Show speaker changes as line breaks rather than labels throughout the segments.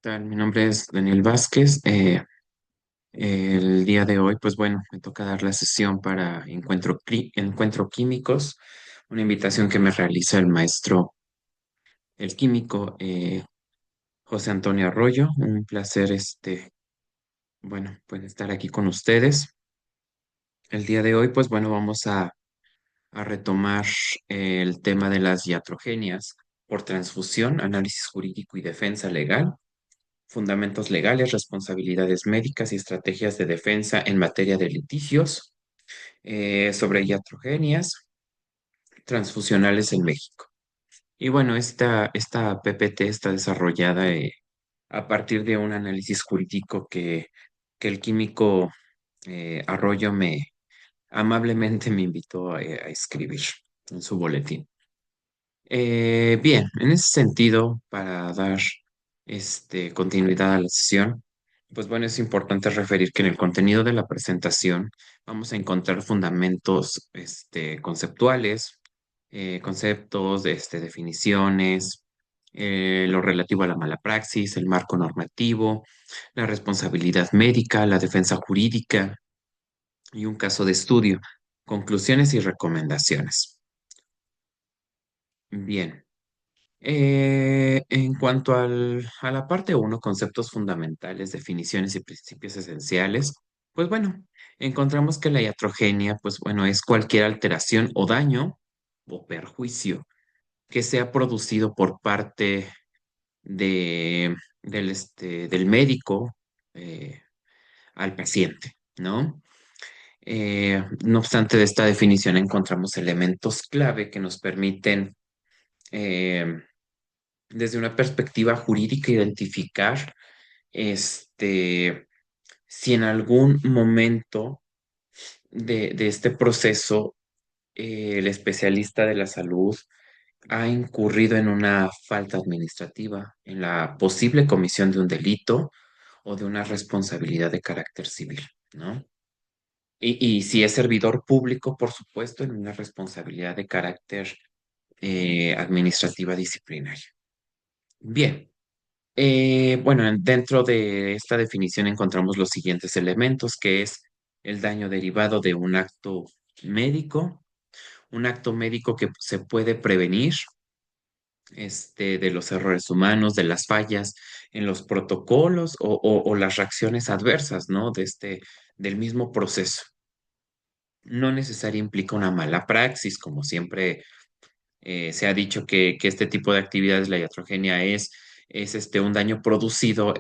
Tal? Mi nombre es Daniel Vázquez. El día de hoy, pues bueno, me toca dar la sesión para Encuentro Químicos, una invitación que me realiza el maestro, el químico José Antonio Arroyo. Un placer, bueno, pues estar aquí con ustedes. El día de hoy, pues bueno, vamos a retomar el tema de las iatrogenias por transfusión, análisis jurídico y defensa legal. Fundamentos legales, responsabilidades médicas y estrategias de defensa en materia de litigios sobre iatrogenias transfusionales en México. Y bueno, esta PPT está desarrollada a partir de un análisis jurídico que el químico Arroyo amablemente me invitó a escribir en su boletín. Bien, en ese sentido, para dar continuidad a la sesión, pues bueno, es importante referir que en el contenido de la presentación vamos a encontrar fundamentos conceptuales, conceptos, definiciones, lo relativo a la mala praxis, el marco normativo, la responsabilidad médica, la defensa jurídica y un caso de estudio, conclusiones y recomendaciones. Bien. En cuanto a la parte uno, conceptos fundamentales, definiciones y principios esenciales, pues bueno, encontramos que la iatrogenia, pues bueno, es cualquier alteración o daño o perjuicio que sea producido por parte del médico eh, al paciente, ¿no? No obstante de esta definición encontramos elementos clave que nos permiten eh, desde una perspectiva jurídica, identificar si en algún momento de este proceso el especialista de la salud ha incurrido en una falta administrativa, en la posible comisión de un delito o de una responsabilidad de carácter civil, ¿no? Y si es servidor público, por supuesto, en una responsabilidad de carácter administrativa disciplinaria. Bien. Bueno, dentro de esta definición encontramos los siguientes elementos, que es el daño derivado de un acto médico que se puede prevenir, de los errores humanos, de las fallas en los protocolos o las reacciones adversas, ¿no? Del mismo proceso. No necesariamente implica una mala praxis, como siempre se ha dicho que este tipo de actividades, la iatrogenia es un daño producido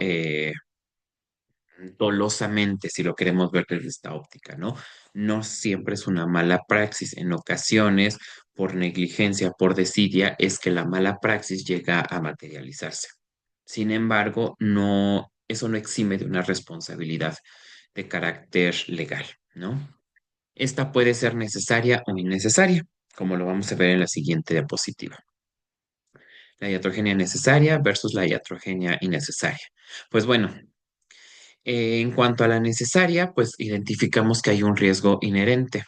dolosamente, si lo queremos ver desde esta óptica, ¿no? No siempre es una mala praxis. En ocasiones, por negligencia, por desidia, es que la mala praxis llega a materializarse. Sin embargo, no, eso no exime de una responsabilidad de carácter legal, ¿no? Esta puede ser necesaria o innecesaria, como lo vamos a ver en la siguiente diapositiva. La iatrogenia necesaria versus la iatrogenia innecesaria. Pues bueno, en cuanto a la necesaria, pues identificamos que hay un riesgo inherente,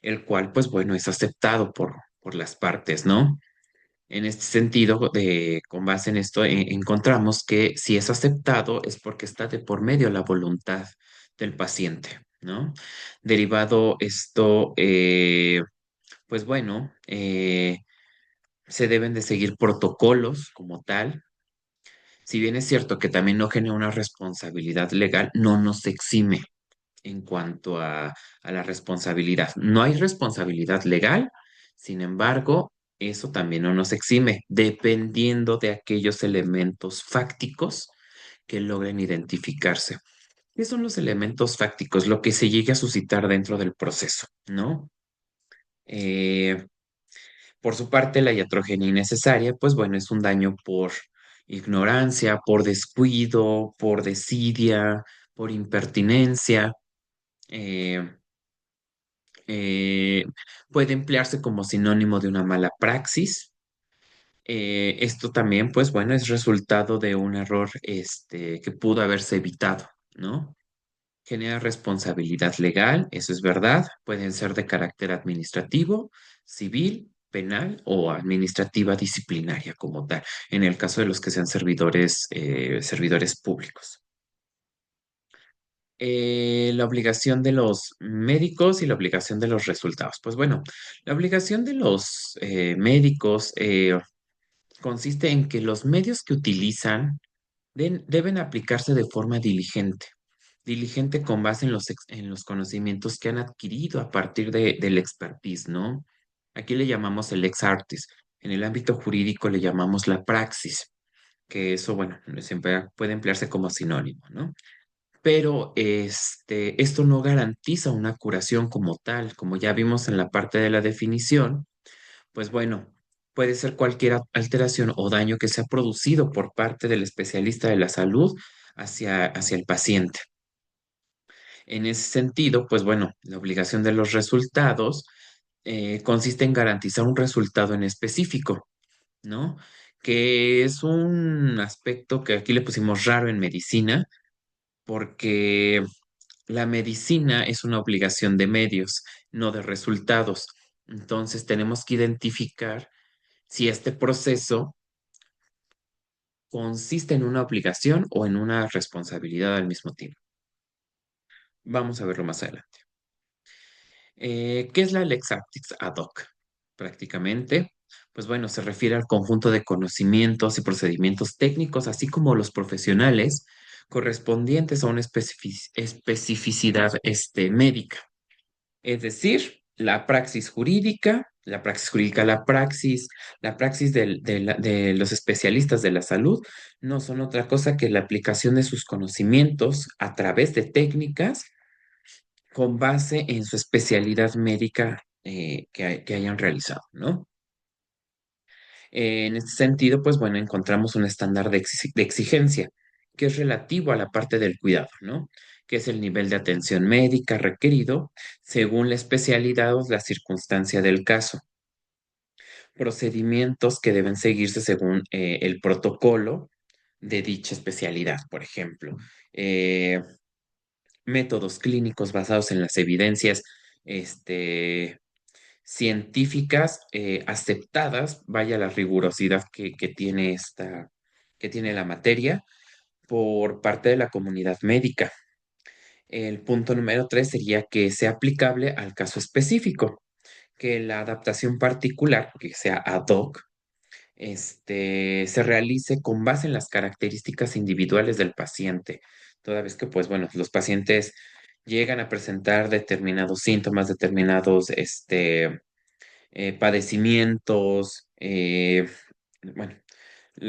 el cual, pues bueno, es aceptado por las partes, ¿no? En este sentido, con base en esto, encontramos que si es aceptado es porque está de por medio la voluntad del paciente, ¿no? Derivado esto, pues bueno, se deben de seguir protocolos como tal. Si bien es cierto que también no genera una responsabilidad legal, no nos exime en cuanto a la responsabilidad. No hay responsabilidad legal, sin embargo, eso también no nos exime, dependiendo de aquellos elementos fácticos que logren identificarse. ¿Qué son los elementos fácticos? Lo que se llegue a suscitar dentro del proceso, ¿no? Eh, por su parte, la iatrogenia innecesaria, pues bueno, es un daño por ignorancia, por descuido, por desidia, por impertinencia. eh, eh, Puede emplearse como sinónimo de una mala praxis. Esto también, pues bueno, es resultado de un error que pudo haberse evitado, ¿no? Genera responsabilidad legal, eso es verdad, pueden ser de carácter administrativo, civil penal o administrativa disciplinaria como tal, en el caso de los que sean servidores públicos. La obligación de los médicos y la obligación de los resultados. Pues bueno, la obligación de los médicos consiste en que los medios que utilizan deben aplicarse de forma diligente, diligente con base en en los conocimientos que han adquirido a partir del expertise, ¿no? Aquí le llamamos el ex artis, en el ámbito jurídico le llamamos la praxis, que eso, bueno, siempre puede emplearse como sinónimo, ¿no? Pero esto no garantiza una curación como tal, como ya vimos en la parte de la definición, pues bueno, puede ser cualquier alteración o daño que sea producido por parte del especialista de la salud hacia el paciente. En ese sentido, pues bueno, la obligación de los resultados consiste en garantizar un resultado en específico, ¿no? Que es un aspecto que aquí le pusimos raro en medicina, porque la medicina es una obligación de medios, no de resultados. Entonces tenemos que identificar si este proceso consiste en una obligación o en una responsabilidad al mismo tiempo. Vamos a verlo más adelante. ¿Qué es la Lex Artis ad hoc? Prácticamente, pues bueno, se refiere al conjunto de conocimientos y procedimientos técnicos, así como los profesionales correspondientes a una especificidad médica. Es decir, la praxis de los especialistas de la salud no son otra cosa que la aplicación de sus conocimientos a través de técnicas con base en su especialidad médica que hayan realizado, ¿no? En este sentido, pues bueno, encontramos un estándar de exigencia que es relativo a la parte del cuidado, ¿no? Que es el nivel de atención médica requerido según la especialidad o la circunstancia del caso. Procedimientos que deben seguirse según el protocolo de dicha especialidad, por ejemplo. Eh, Métodos clínicos basados en las evidencias este, científicas aceptadas, vaya la rigurosidad que tiene la materia por parte de la comunidad médica. El punto número 3 sería que sea aplicable al caso específico, que la adaptación particular, que sea ad hoc, se realice con base en las características individuales del paciente, toda vez que, pues bueno, los pacientes llegan a presentar determinados síntomas, determinados padecimientos, bueno,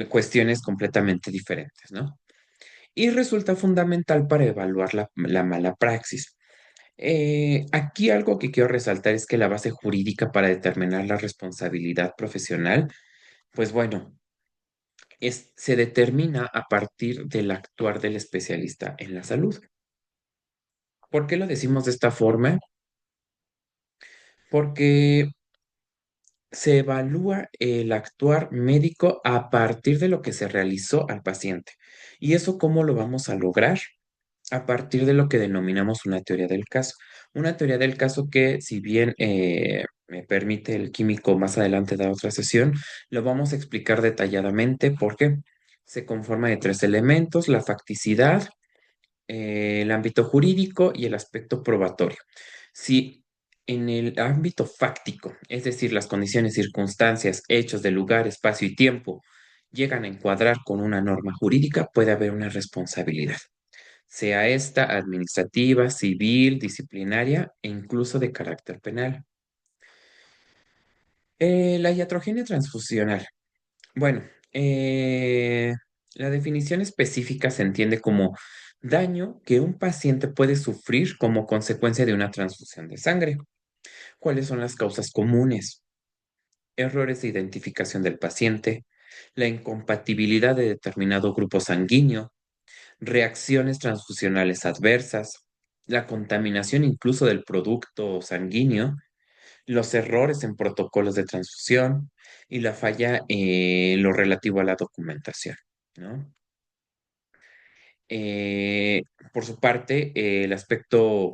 cuestiones completamente diferentes, ¿no? Y resulta fundamental para evaluar la mala praxis. Aquí algo que quiero resaltar es que la base jurídica para determinar la responsabilidad profesional, pues bueno, se determina a partir del actuar del especialista en la salud. ¿Por qué lo decimos de esta forma? Porque se evalúa el actuar médico a partir de lo que se realizó al paciente. ¿Y eso cómo lo vamos a lograr? A partir de lo que denominamos una teoría del caso. Una teoría del caso que, si bien me permite el químico más adelante dar otra sesión, lo vamos a explicar detalladamente porque se conforma de tres elementos: la facticidad, el ámbito jurídico y el aspecto probatorio. Si en el ámbito fáctico, es decir, las condiciones, circunstancias, hechos de lugar, espacio y tiempo, llegan a encuadrar con una norma jurídica, puede haber una responsabilidad, sea esta administrativa, civil, disciplinaria e incluso de carácter penal. La iatrogenia transfusional. Bueno, la definición específica se entiende como daño que un paciente puede sufrir como consecuencia de una transfusión de sangre. ¿Cuáles son las causas comunes? Errores de identificación del paciente, la incompatibilidad de determinado grupo sanguíneo, reacciones transfusionales adversas, la contaminación incluso del producto sanguíneo, los errores en protocolos de transfusión y la falla en lo relativo a la documentación, ¿no? Eh, por su parte, el aspecto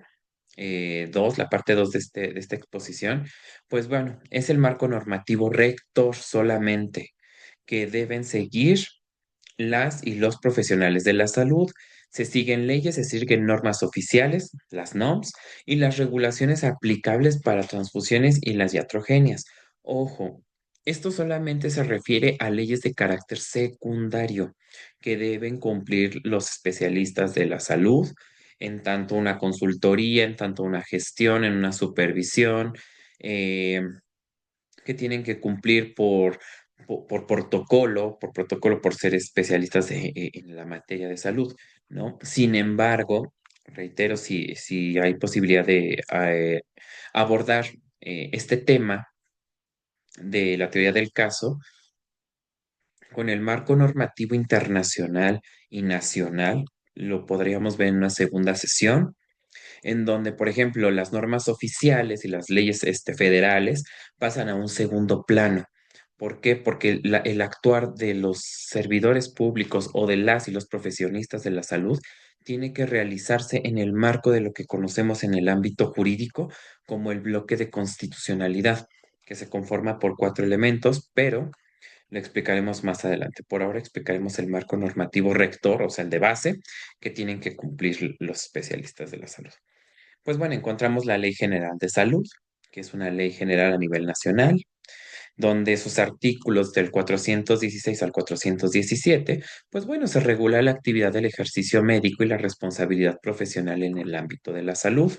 2, la parte 2 de esta exposición, pues bueno, es el marco normativo rector solamente que deben seguir las y los profesionales de la salud. Se siguen leyes, se siguen normas oficiales, las NOMS, y las regulaciones aplicables para transfusiones y las iatrogenias. Ojo, esto solamente se refiere a leyes de carácter secundario que deben cumplir los especialistas de la salud, en tanto una consultoría, en tanto una gestión, en una supervisión. eh, que tienen que cumplir por protocolo, por ser especialistas en la materia de salud, ¿no? Sin embargo, reitero, si hay posibilidad de abordar este tema de la teoría del caso con el marco normativo internacional y nacional, lo podríamos ver en una segunda sesión en donde, por ejemplo, las normas oficiales y las leyes federales pasan a un segundo plano. ¿Por qué? Porque el actuar de los servidores públicos o de las y los profesionistas de la salud tiene que realizarse en el marco de lo que conocemos en el ámbito jurídico como el bloque de constitucionalidad, que se conforma por cuatro elementos, pero lo explicaremos más adelante. Por ahora explicaremos el marco normativo rector, o sea, el de base, que tienen que cumplir los especialistas de la salud. Pues bueno, encontramos la Ley General de Salud, que es una ley general a nivel nacional, donde sus artículos del 416 al 417, pues bueno, se regula la actividad del ejercicio médico y la responsabilidad profesional en el ámbito de la salud.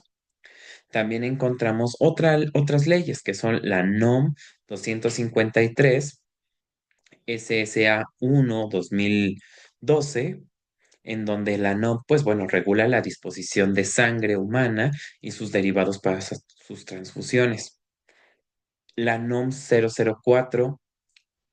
También encontramos otras leyes que son la NOM 253, SSA 1 2012, en donde la NOM, pues bueno, regula la disposición de sangre humana y sus derivados para sus transfusiones. La NOM 004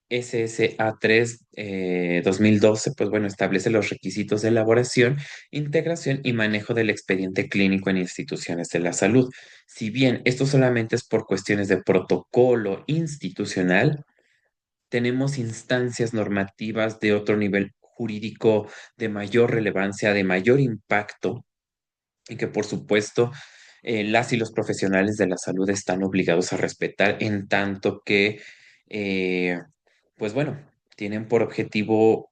SSA3 2012, pues bueno, establece los requisitos de elaboración, integración y manejo del expediente clínico en instituciones de la salud. Si bien esto solamente es por cuestiones de protocolo institucional, tenemos instancias normativas de otro nivel jurídico de mayor relevancia, de mayor impacto, y que por supuesto las y los profesionales de la salud están obligados a respetar en tanto que, eh, pues bueno, tienen por objetivo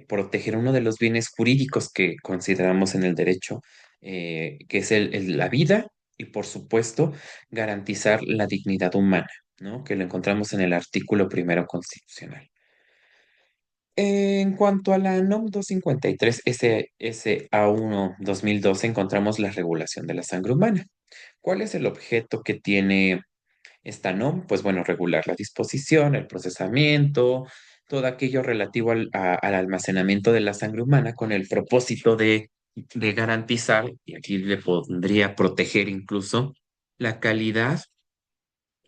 proteger uno de los bienes jurídicos que consideramos en el derecho, que es la vida y por supuesto garantizar la dignidad humana, ¿no? Que lo encontramos en el artículo primero constitucional. En cuanto a la NOM 253 SA1 2012, encontramos la regulación de la sangre humana. ¿Cuál es el objeto que tiene esta NOM? Pues bueno, regular la disposición, el procesamiento, todo aquello relativo al almacenamiento de la sangre humana con el propósito de garantizar, y aquí le pondría proteger incluso, la calidad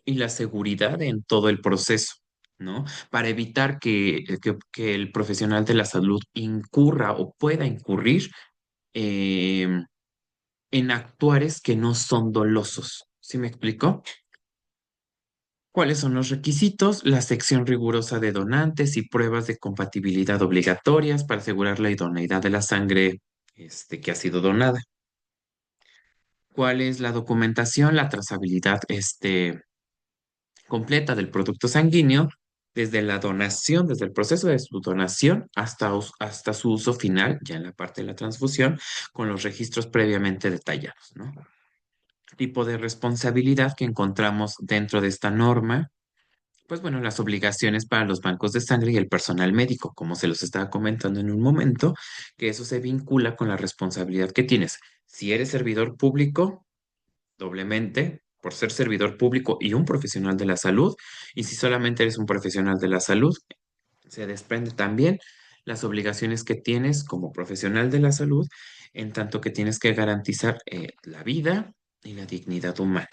y la seguridad en todo el proceso, ¿no? Para evitar que el profesional de la salud incurra o pueda incurrir eh, en actuares que no son dolosos. ¿Sí me explico? ¿Cuáles son los requisitos? La sección rigurosa de donantes y pruebas de compatibilidad obligatorias para asegurar la idoneidad de la sangre que ha sido donada. ¿Cuál es la documentación? La trazabilidad completa del producto sanguíneo desde la donación, desde el proceso de su donación hasta su uso final, ya en la parte de la transfusión, con los registros previamente detallados, ¿no? Tipo de responsabilidad que encontramos dentro de esta norma, pues bueno, las obligaciones para los bancos de sangre y el personal médico, como se los estaba comentando en un momento, que eso se vincula con la responsabilidad que tienes. Si eres servidor público, doblemente por ser servidor público y un profesional de la salud. Y si solamente eres un profesional de la salud, se desprende también las obligaciones que tienes como profesional de la salud, en tanto que tienes que garantizar la vida y la dignidad humana,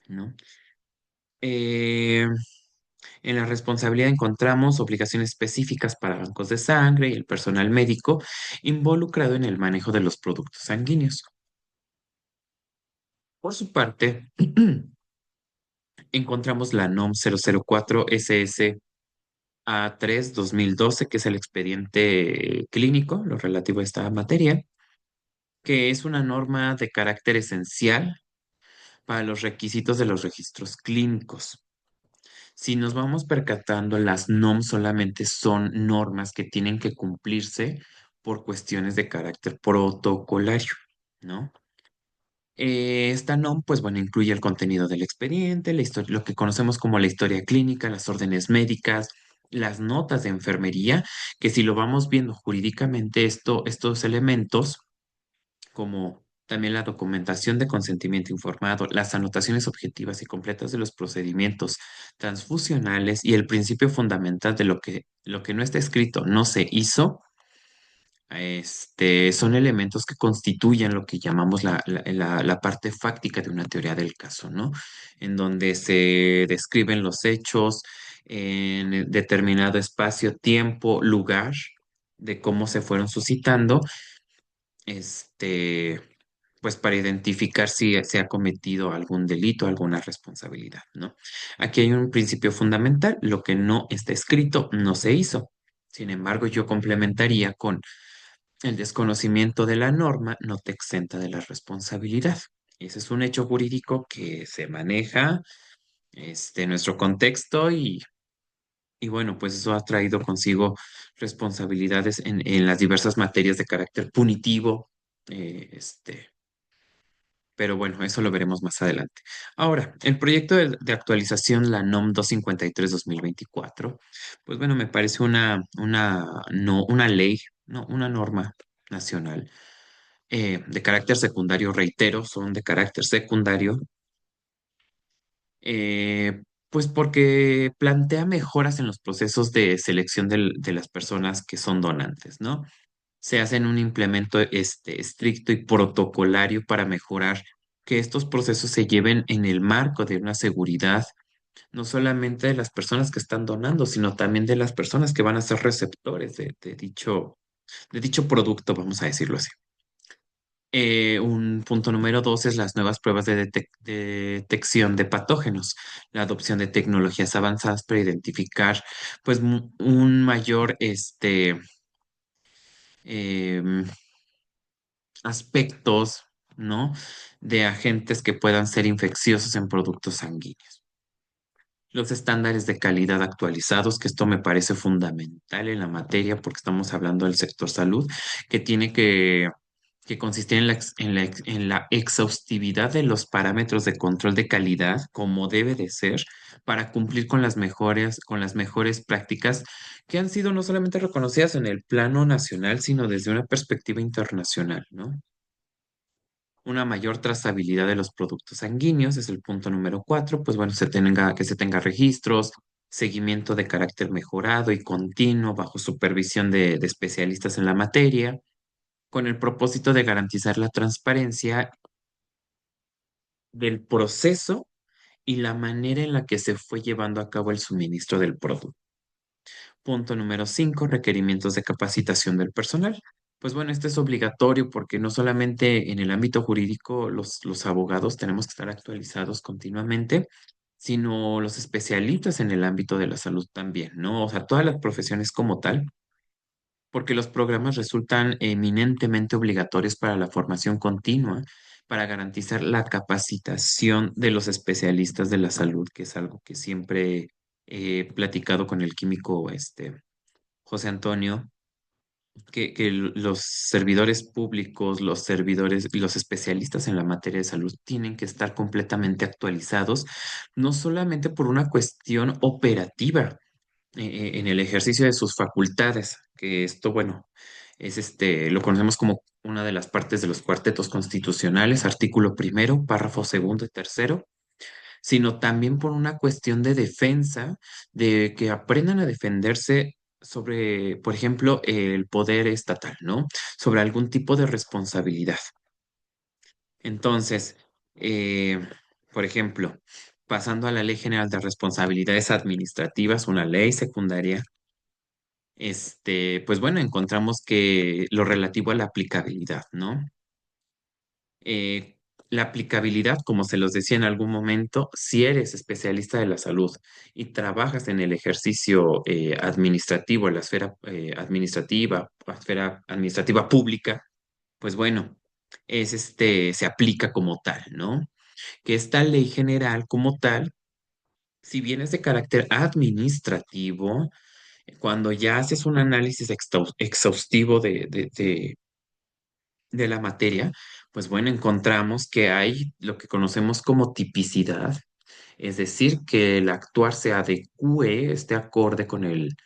¿no? Eh, en la responsabilidad encontramos obligaciones específicas para bancos de sangre y el personal médico involucrado en el manejo de los productos sanguíneos. Por su parte, encontramos la NOM 004 SS A3 2012, que es el expediente clínico, lo relativo a esta materia, que es una norma de carácter esencial para los requisitos de los registros clínicos. Si nos vamos percatando, las NOM solamente son normas que tienen que cumplirse por cuestiones de carácter protocolario, ¿no? Esta NOM, pues bueno, incluye el contenido del expediente, la historia, lo que conocemos como la historia clínica, las órdenes médicas, las notas de enfermería, que si lo vamos viendo jurídicamente, estos elementos como también la documentación de consentimiento informado, las anotaciones objetivas y completas de los procedimientos transfusionales y el principio fundamental de lo que no está escrito no se hizo, son elementos que constituyen lo que llamamos la parte fáctica de una teoría del caso, ¿no? En donde se describen los hechos en determinado espacio, tiempo, lugar, de cómo se fueron suscitando este, pues para identificar si se ha cometido algún delito, alguna responsabilidad, ¿no? Aquí hay un principio fundamental, lo que no está escrito no se hizo. Sin embargo, yo complementaría con el desconocimiento de la norma no te exenta de la responsabilidad. Ese es un hecho jurídico que se maneja en nuestro contexto y bueno, pues eso ha traído consigo responsabilidades en las diversas materias de carácter punitivo, eh, este, pero bueno, eso lo veremos más adelante. Ahora, el proyecto de actualización, la NOM 253/2024, pues bueno, me parece no, una ley, no, una norma nacional de carácter secundario, reitero, son de carácter secundario, pues porque plantea mejoras en los procesos de selección de las personas que son donantes, ¿no? Se hacen un implemento estricto y protocolario para mejorar que estos procesos se lleven en el marco de una seguridad, no solamente de las personas que están donando, sino también de las personas que van a ser receptores de dicho producto, vamos a decirlo así. Un punto número dos es las nuevas pruebas de detección de patógenos, la adopción de tecnologías avanzadas para identificar pues un mayor em, aspectos, ¿no? De agentes que puedan ser infecciosos en productos sanguíneos. Los estándares de calidad actualizados, que esto me parece fundamental en la materia porque estamos hablando del sector salud, que tiene que consistir en la exhaustividad de los parámetros de control de calidad, como debe de ser, para cumplir con las mejores prácticas que han sido no solamente reconocidas en el plano nacional, sino desde una perspectiva internacional, ¿no? Una mayor trazabilidad de los productos sanguíneos es el punto número cuatro, pues bueno, que se tenga registros, seguimiento de carácter mejorado y continuo bajo supervisión de especialistas en la materia, con el propósito de garantizar la transparencia del proceso y la manera en la que se fue llevando a cabo el suministro del producto. Punto número 5, requerimientos de capacitación del personal. Pues bueno, este es obligatorio porque no solamente en el ámbito jurídico los abogados tenemos que estar actualizados continuamente, sino los especialistas en el ámbito de la salud también, ¿no? O sea, todas las profesiones como tal, porque los programas resultan eminentemente obligatorios para la formación continua, para garantizar la capacitación de los especialistas de la salud, que es algo que siempre he platicado con el químico José Antonio, que los servidores públicos, los servidores y los especialistas en la materia de salud tienen que estar completamente actualizados, no solamente por una cuestión operativa en el ejercicio de sus facultades, que esto, bueno, lo conocemos como una de las partes de los cuartetos constitucionales, artículo primero, párrafo segundo y tercero, sino también por una cuestión de defensa, de que aprendan a defenderse sobre, por ejemplo, el poder estatal, ¿no? Sobre algún tipo de responsabilidad. Entonces, eh, por ejemplo, pasando a la Ley General de Responsabilidades Administrativas, una ley secundaria, pues bueno, encontramos que lo relativo a la aplicabilidad, ¿no? eh, la aplicabilidad, como se los decía en algún momento, si eres especialista de la salud y trabajas en el ejercicio administrativo, en la esfera administrativa pública, pues bueno. se aplica como tal, ¿no? Que esta ley general como tal, si bien es de carácter administrativo, cuando ya haces un análisis exhaustivo de la materia, pues bueno, encontramos que hay lo que conocemos como tipicidad, es decir, que el actuar se adecúe, esté acorde con el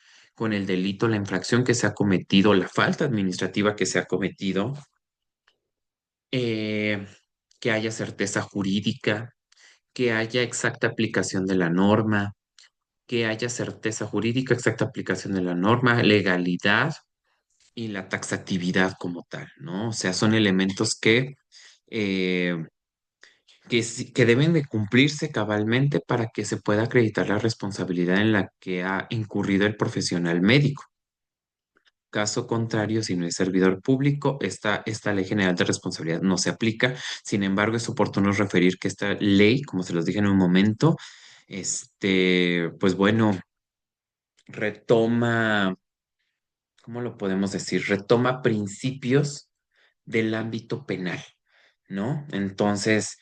delito, la infracción que se ha cometido, la falta administrativa que se ha cometido, eh, que haya certeza jurídica, que haya exacta aplicación de la norma, que haya certeza jurídica, exacta aplicación de la norma, legalidad y la taxatividad como tal, ¿no? O sea, son elementos eh, que deben de cumplirse cabalmente para que se pueda acreditar la responsabilidad en la que ha incurrido el profesional médico. Caso contrario, si no es servidor público, esta Ley General de Responsabilidad no se aplica. Sin embargo, es oportuno referir que esta ley, como se los dije en un momento, pues bueno, retoma, ¿cómo lo podemos decir? Retoma principios del ámbito penal, ¿no? Entonces,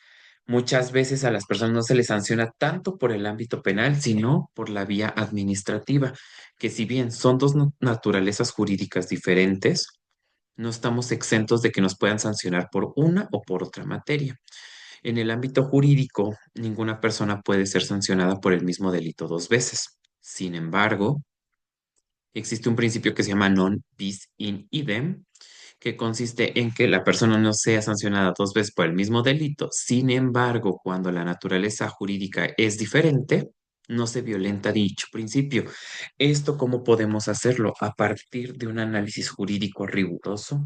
muchas veces a las personas no se les sanciona tanto por el ámbito penal, sino por la vía administrativa, que si bien son dos naturalezas jurídicas diferentes, no estamos exentos de que nos puedan sancionar por una o por otra materia. En el ámbito jurídico, ninguna persona puede ser sancionada por el mismo delito dos veces. Sin embargo, existe un principio que se llama non bis in idem, que consiste en que la persona no sea sancionada dos veces por el mismo delito. Sin embargo, cuando la naturaleza jurídica es diferente, no se violenta dicho principio. ¿Esto cómo podemos hacerlo? A partir de un análisis jurídico riguroso,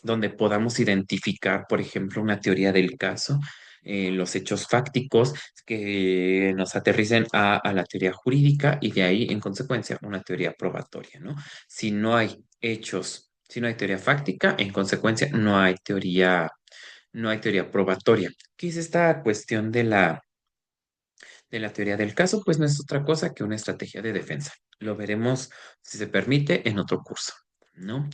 donde podamos identificar, por ejemplo, una teoría del caso, los hechos fácticos que nos aterricen a la teoría jurídica y de ahí, en consecuencia, una teoría probatoria, ¿no? Si no hay hechos, si no hay teoría fáctica, en consecuencia, no hay teoría probatoria. ¿Qué es esta cuestión de la teoría del caso? Pues no es otra cosa que una estrategia de defensa. Lo veremos, si se permite, en otro curso, ¿no?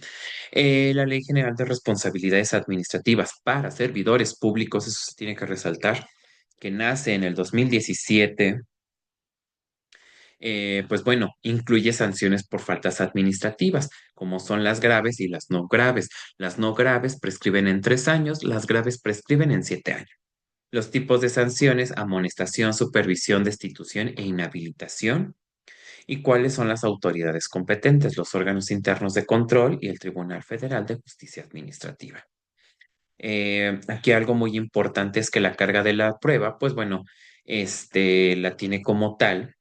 La Ley General de Responsabilidades Administrativas para servidores públicos, eso se tiene que resaltar, que nace en el 2017, pues bueno, incluye sanciones por faltas administrativas, como son las graves y las no graves. Las no graves prescriben en 3 años, las graves prescriben en 7 años. Los tipos de sanciones: amonestación, supervisión, destitución e inhabilitación. ¿Y cuáles son las autoridades competentes? Los órganos internos de control y el Tribunal Federal de Justicia Administrativa. Aquí algo muy importante es que la carga de la prueba, pues bueno, la tiene como tal,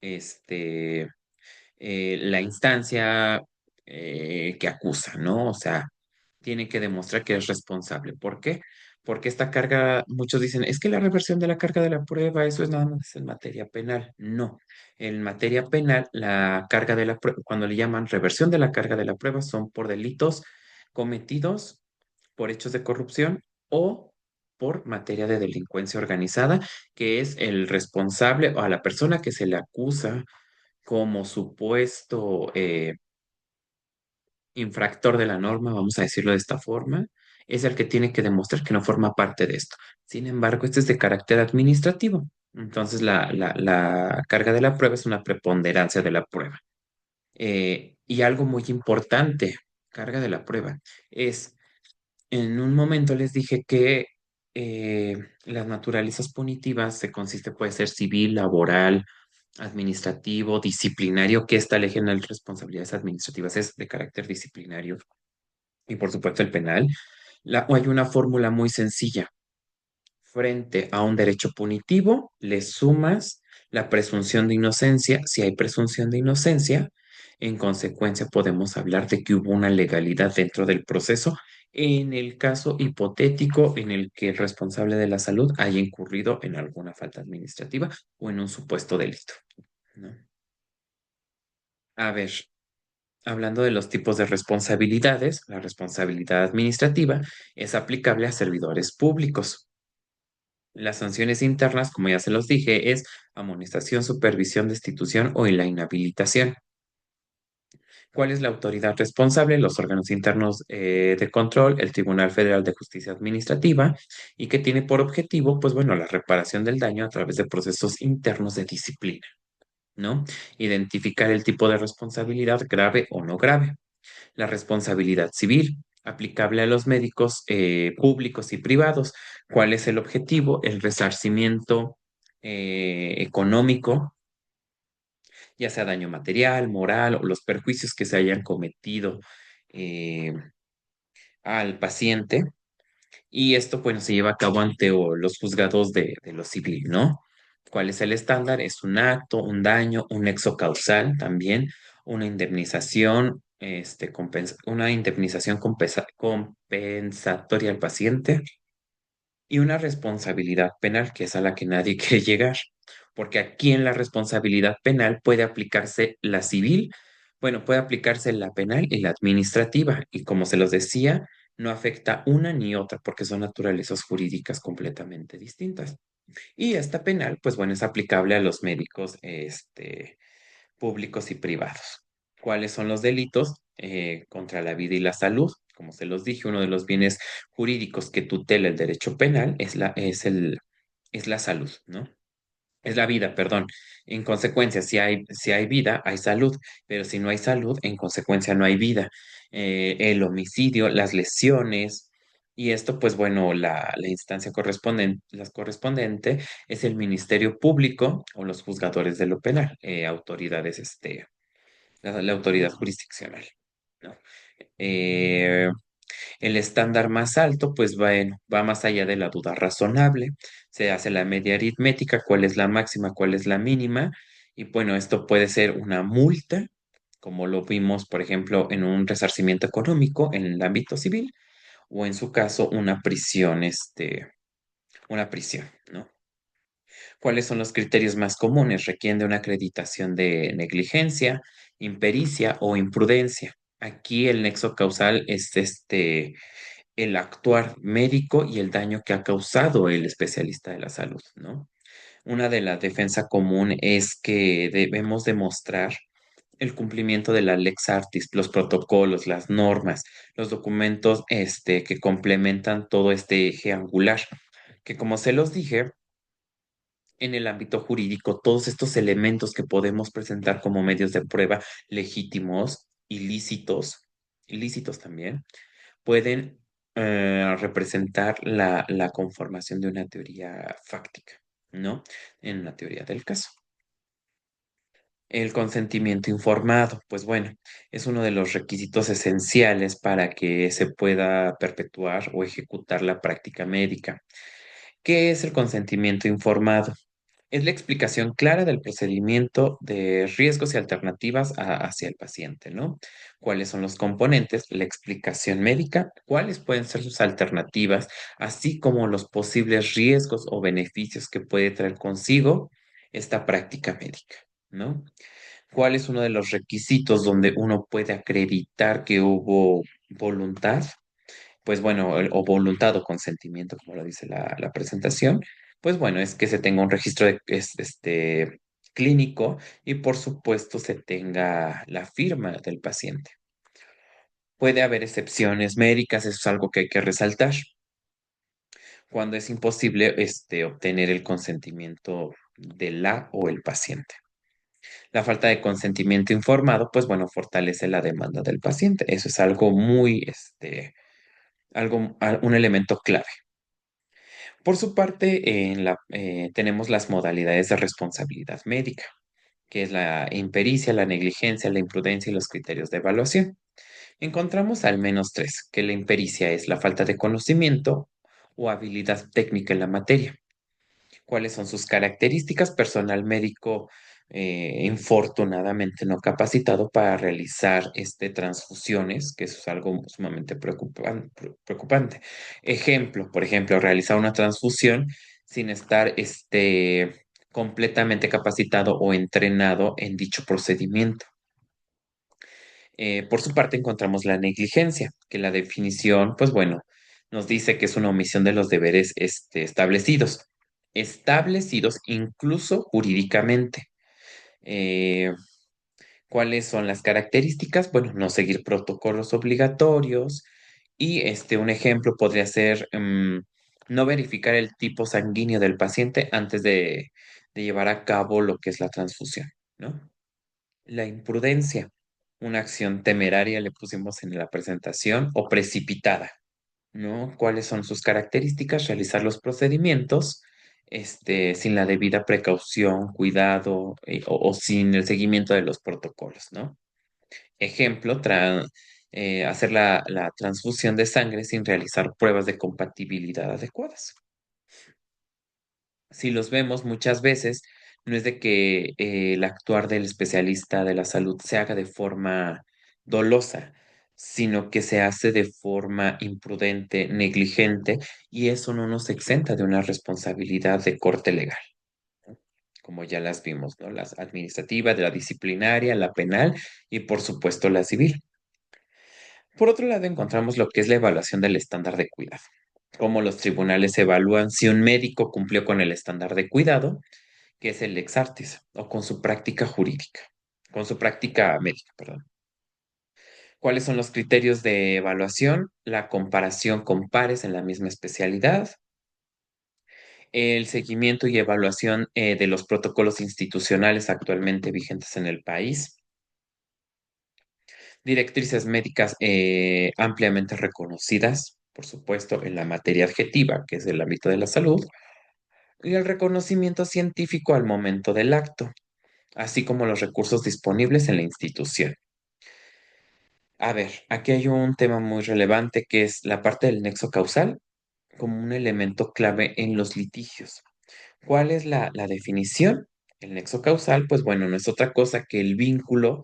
este, la instancia que acusa, ¿no? O sea, tiene que demostrar que es responsable. ¿Por qué? Porque esta carga, muchos dicen, es que la reversión de la carga de la prueba, eso es nada más en materia penal. No, en materia penal, la carga de la prueba, cuando le llaman reversión de la carga de la prueba, son por delitos cometidos por hechos de corrupción o por materia de delincuencia organizada, que es el responsable o a la persona que se le acusa como supuesto infractor de la norma, vamos a decirlo de esta forma, es el que tiene que demostrar que no forma parte de esto. Sin embargo, este es de carácter administrativo. Entonces, la carga de la prueba es una preponderancia de la prueba. Y algo muy importante, carga de la prueba, es, en un momento les dije que las naturalezas punitivas se consiste, puede ser civil, laboral, administrativo, disciplinario, que esta ley general de responsabilidades administrativas es de carácter disciplinario, y por supuesto el penal. Hay una fórmula muy sencilla. Frente a un derecho punitivo, le sumas la presunción de inocencia. Si hay presunción de inocencia, en consecuencia podemos hablar de que hubo una legalidad dentro del proceso en el caso hipotético en el que el responsable de la salud haya incurrido en alguna falta administrativa o en un supuesto delito, ¿no? A ver, hablando de los tipos de responsabilidades, la responsabilidad administrativa es aplicable a servidores públicos. Las sanciones internas, como ya se los dije, es amonestación, supervisión, destitución o la inhabilitación. ¿Cuál es la autoridad responsable? Los órganos internos de control, el Tribunal Federal de Justicia Administrativa, y que tiene por objetivo, pues bueno, la reparación del daño a través de procesos internos de disciplina, ¿no? Identificar el tipo de responsabilidad grave o no grave. La responsabilidad civil, aplicable a los médicos públicos y privados. ¿Cuál es el objetivo? El resarcimiento económico, ya sea daño material, moral o los perjuicios que se hayan cometido eh, al paciente. Y esto, bueno, se lleva a cabo ante los juzgados de lo civil, ¿no? ¿Cuál es el estándar? Es un acto, un daño, un nexo causal también, una indemnización, una indemnización compensatoria al paciente y una responsabilidad penal, que es a la que nadie quiere llegar, porque aquí en la responsabilidad penal puede aplicarse la civil, bueno, puede aplicarse la penal y la administrativa, y como se los decía, no afecta una ni otra, porque son naturalezas jurídicas completamente distintas. Y esta penal, pues bueno, es aplicable a los médicos, públicos y privados. ¿Cuáles son los delitos? Contra la vida y la salud. Como se los dije, uno de los bienes jurídicos que tutela el derecho penal es la salud, ¿no? Es la vida, perdón. En consecuencia, si hay vida, hay salud, pero si no hay salud, en consecuencia no hay vida. El homicidio, las lesiones, y esto, pues bueno, la instancia correspondiente, las correspondiente es el Ministerio Público o los juzgadores de lo penal, autoridades, la autoridad jurisdiccional, ¿no? Eh, el estándar más alto, pues va más allá de la duda razonable. Se hace la media aritmética, cuál es la máxima, cuál es la mínima. Y bueno, esto puede ser una multa, como lo vimos, por ejemplo, en un resarcimiento económico en el ámbito civil, o en su caso, una prisión, ¿no? ¿Cuáles son los criterios más comunes? Requieren de una acreditación de negligencia, impericia o imprudencia. Aquí el nexo causal es el actuar médico y el daño que ha causado el especialista de la salud, ¿no? Una de la defensa común es que debemos demostrar el cumplimiento de la lex artis, los protocolos, las normas, los documentos que complementan todo este eje angular, que como se los dije, en el ámbito jurídico, todos estos elementos que podemos presentar como medios de prueba legítimos, ilícitos también, pueden representar la conformación de una teoría fáctica, ¿no? En una teoría del caso. El consentimiento informado, pues bueno, es uno de los requisitos esenciales para que se pueda perpetuar o ejecutar la práctica médica. ¿Qué es el consentimiento informado? Es la explicación clara del procedimiento de riesgos y alternativas hacia el paciente, ¿no? ¿Cuáles son los componentes? La explicación médica, cuáles pueden ser sus alternativas, así como los posibles riesgos o beneficios que puede traer consigo esta práctica médica, ¿no? ¿Cuál es uno de los requisitos donde uno puede acreditar que hubo voluntad? Pues bueno, o voluntad o consentimiento, como lo dice la presentación, pues bueno, es que se tenga un registro clínico y por supuesto se tenga la firma del paciente. Puede haber excepciones médicas, eso es algo que hay que resaltar, cuando es imposible obtener el consentimiento de la o el paciente. La falta de consentimiento informado, pues bueno, fortalece la demanda del paciente. Eso es algo muy, un elemento clave. Por su parte, tenemos las modalidades de responsabilidad médica, que es la impericia, la negligencia, la imprudencia y los criterios de evaluación. Encontramos al menos tres, que la impericia es la falta de conocimiento o habilidad técnica en la materia. ¿Cuáles son sus características? Personal médico infortunadamente no capacitado para realizar transfusiones, que eso es algo sumamente preocupante. Ejemplo, por ejemplo, realizar una transfusión sin estar completamente capacitado o entrenado en dicho procedimiento. Por su parte, encontramos la negligencia, que la definición, pues bueno, nos dice que es una omisión de los deberes establecidos incluso jurídicamente. Eh, ¿Cuáles son las características? Bueno, no seguir protocolos obligatorios y un ejemplo podría ser no verificar el tipo sanguíneo del paciente antes de llevar a cabo lo que es la transfusión, ¿no? La imprudencia, una acción temeraria le pusimos en la presentación o precipitada, ¿no? ¿Cuáles son sus características? Realizar los procedimientos, sin la debida precaución, cuidado, o sin el seguimiento de los protocolos, ¿no? Ejemplo, hacer la transfusión de sangre sin realizar pruebas de compatibilidad adecuadas. Si los vemos muchas veces, no es de que el actuar del especialista de la salud se haga de forma dolosa, sino que se hace de forma imprudente, negligente, y eso no nos exenta de una responsabilidad de corte legal, como ya las vimos, ¿no? La administrativa, de la disciplinaria, la penal y por supuesto la civil. Por otro lado, encontramos lo que es la evaluación del estándar de cuidado. Cómo los tribunales evalúan si un médico cumplió con el estándar de cuidado, que es el ex artis, o con su práctica jurídica, con su práctica médica, perdón. ¿Cuáles son los criterios de evaluación? La comparación con pares en la misma especialidad, el seguimiento y evaluación de los protocolos institucionales actualmente vigentes en el país, directrices médicas ampliamente reconocidas, por supuesto, en la materia adjetiva, que es el ámbito de la salud, y el reconocimiento científico al momento del acto, así como los recursos disponibles en la institución. A ver, aquí hay un tema muy relevante que es la parte del nexo causal como un elemento clave en los litigios. ¿Cuál es la definición? El nexo causal, pues bueno, no es otra cosa que el vínculo,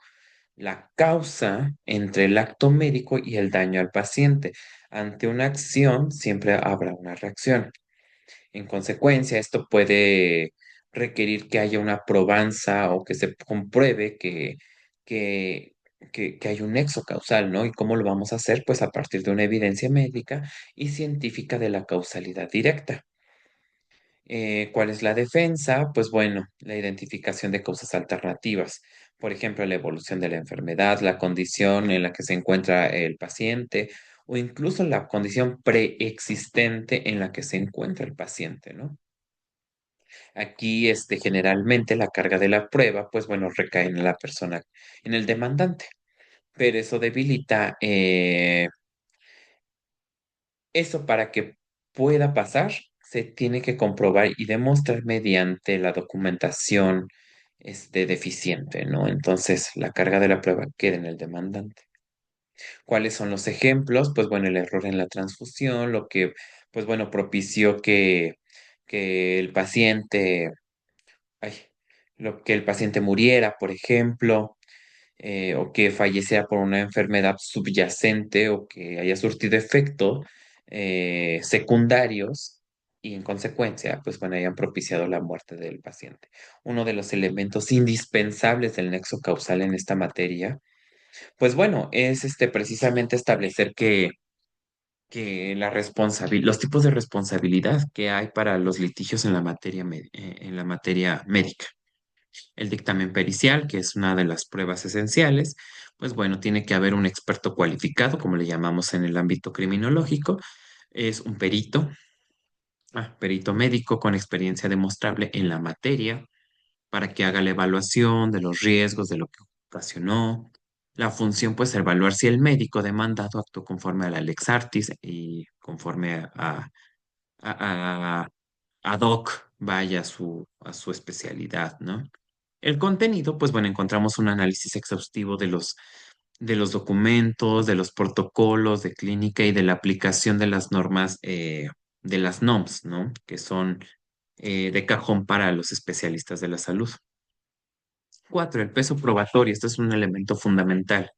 la causa entre el acto médico y el daño al paciente. Ante una acción siempre habrá una reacción. En consecuencia, esto puede requerir que haya una probanza o que se compruebe que, que hay un nexo causal, ¿no? ¿Y cómo lo vamos a hacer? Pues a partir de una evidencia médica y científica de la causalidad directa. ¿Cuál es la defensa? Pues bueno, la identificación de causas alternativas. Por ejemplo, la evolución de la enfermedad, la condición en la que se encuentra el paciente o incluso la condición preexistente en la que se encuentra el paciente, ¿no? Aquí, generalmente la carga de la prueba, pues bueno, recae en la persona, en el demandante, pero eso debilita, eso para que pueda pasar, se tiene que comprobar y demostrar mediante la documentación, deficiente, ¿no? Entonces, la carga de la prueba queda en el demandante. ¿Cuáles son los ejemplos? Pues bueno, el error en la transfusión, lo que, pues bueno, propició que el paciente ay, lo que el paciente muriera, por ejemplo, o que falleciera por una enfermedad subyacente o que haya surtido efecto secundarios y en consecuencia, pues bueno, hayan propiciado la muerte del paciente. Uno de los elementos indispensables del nexo causal en esta materia, pues bueno, es precisamente establecer que los tipos de responsabilidad que hay para los litigios en la en la materia médica. El dictamen pericial, que es una de las pruebas esenciales, pues bueno, tiene que haber un experto cualificado, como le llamamos en el ámbito criminológico, es un perito, perito médico con experiencia demostrable en la materia, para que haga la evaluación de los riesgos de lo que ocasionó. La función, pues, evaluar si el médico demandado actuó conforme a la Lex Artis y conforme a ad hoc vaya a su especialidad, ¿no? El contenido, pues bueno, encontramos un análisis exhaustivo de los documentos, de los protocolos de clínica y de la aplicación de las normas, de las NOMS, ¿no? Que son de cajón para los especialistas de la salud. Cuatro, el peso probatorio. Esto es un elemento fundamental,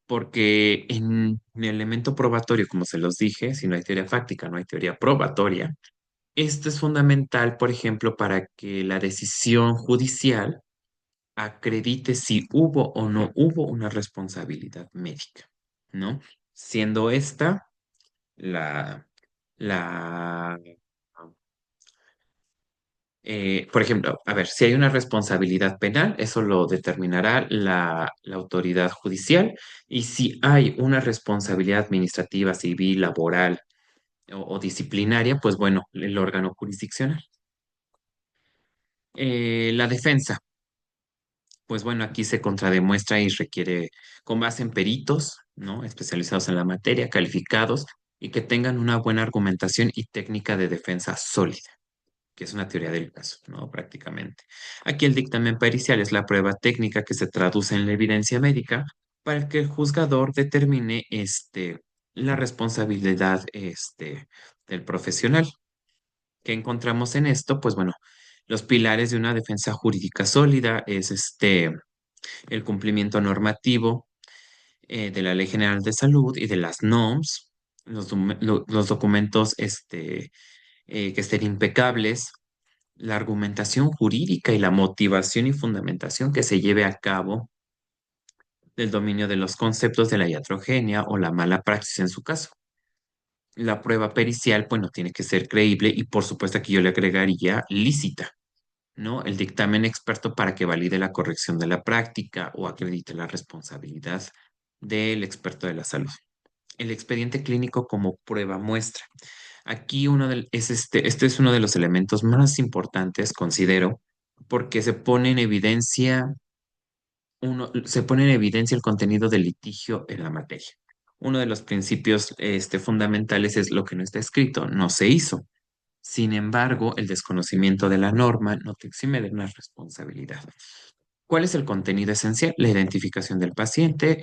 porque en el elemento probatorio, como se los dije, si no hay teoría fáctica, no hay teoría probatoria. Esto es fundamental, por ejemplo, para que la decisión judicial acredite si hubo o no hubo una responsabilidad médica, ¿no? Siendo esta la, la, Por ejemplo, a ver, si hay una responsabilidad penal, eso lo determinará la autoridad judicial. Y si hay una responsabilidad administrativa, civil, laboral o disciplinaria, pues bueno, el órgano jurisdiccional. La defensa, pues bueno, aquí se contrademuestra y requiere, con base en peritos, ¿no? Especializados en la materia, calificados y que tengan una buena argumentación y técnica de defensa sólida, que es una teoría del caso, ¿no? Prácticamente. Aquí el dictamen pericial es la prueba técnica que se traduce en la evidencia médica para que el juzgador determine la responsabilidad del profesional. ¿Qué encontramos en esto? Pues bueno, los pilares de una defensa jurídica sólida es el cumplimiento normativo de la Ley General de Salud y de las NOMS, los documentos que estén impecables, la argumentación jurídica y la motivación y fundamentación que se lleve a cabo del dominio de los conceptos de la iatrogenia o la mala praxis en su caso. La prueba pericial, bueno, tiene que ser creíble y por supuesto aquí yo le agregaría lícita, ¿no? El dictamen experto para que valide la corrección de la práctica o acredite la responsabilidad del experto de la salud. El expediente clínico como prueba muestra. Aquí este es uno de los elementos más importantes, considero, porque se pone en evidencia el contenido del litigio en la materia. Uno de los principios fundamentales es lo que no está escrito, no se hizo. Sin embargo, el desconocimiento de la norma no te exime de una responsabilidad. ¿Cuál es el contenido esencial? La identificación del paciente,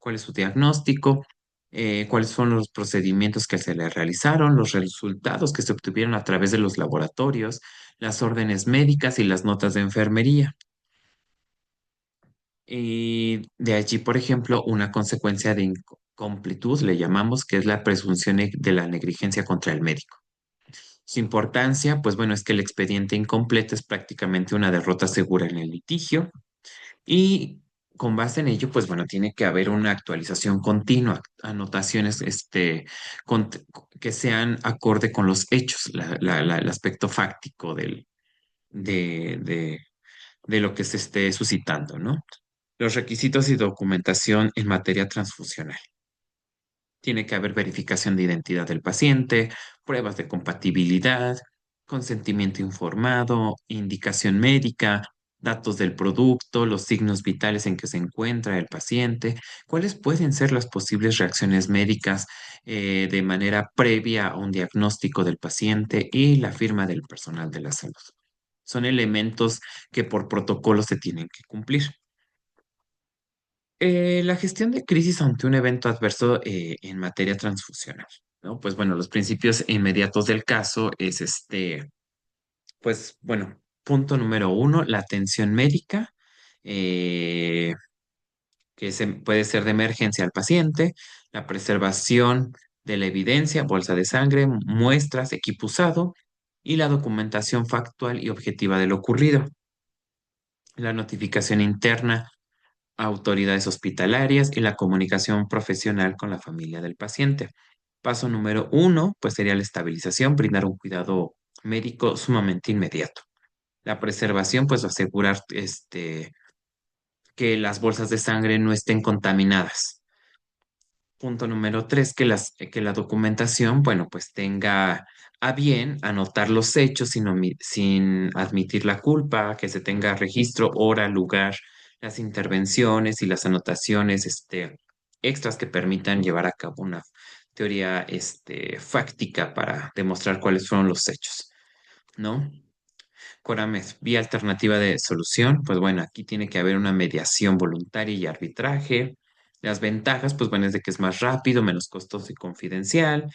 cuál es su diagnóstico, cuáles fueron los procedimientos que se le realizaron, los resultados que se obtuvieron a través de los laboratorios, las órdenes médicas y las notas de enfermería. Y de allí, por ejemplo, una consecuencia de incomplitud, le llamamos, que es la presunción de la negligencia contra el médico. Su importancia, pues bueno, es que el expediente incompleto es prácticamente una derrota segura en el litigio y con base en ello, pues bueno, tiene que haber una actualización continua, anotaciones cont- que sean acorde con los hechos, el aspecto fáctico de, de, de lo que se esté suscitando, ¿no? Los requisitos y documentación en materia transfusional. Tiene que haber verificación de identidad del paciente, pruebas de compatibilidad, consentimiento informado, indicación médica, datos del producto, los signos vitales en que se encuentra el paciente, cuáles pueden ser las posibles reacciones médicas de manera previa a un diagnóstico del paciente y la firma del personal de la salud. Son elementos que por protocolo se tienen que cumplir. La gestión de crisis ante un evento adverso en materia transfusional, ¿no? Pues bueno, los principios inmediatos del caso es pues bueno, punto número uno, la atención médica, eh, puede ser de emergencia al paciente, la preservación de la evidencia, bolsa de sangre, muestras, equipo usado y la documentación factual y objetiva de lo ocurrido. La notificación interna a autoridades hospitalarias y la comunicación profesional con la familia del paciente. Paso número uno, pues sería la estabilización, brindar un cuidado médico sumamente inmediato. La preservación, pues asegurar que las bolsas de sangre no estén contaminadas. Punto número tres, que la documentación, bueno, pues tenga a bien anotar los hechos sin admitir la culpa, que se tenga registro, hora, lugar, las intervenciones y las anotaciones, extras que permitan llevar a cabo una teoría, fáctica para demostrar cuáles fueron los hechos, ¿no? Coramed, vía alternativa de solución, pues bueno, aquí tiene que haber una mediación voluntaria y arbitraje. Las ventajas, pues bueno, es de que es más rápido, menos costoso y confidencial.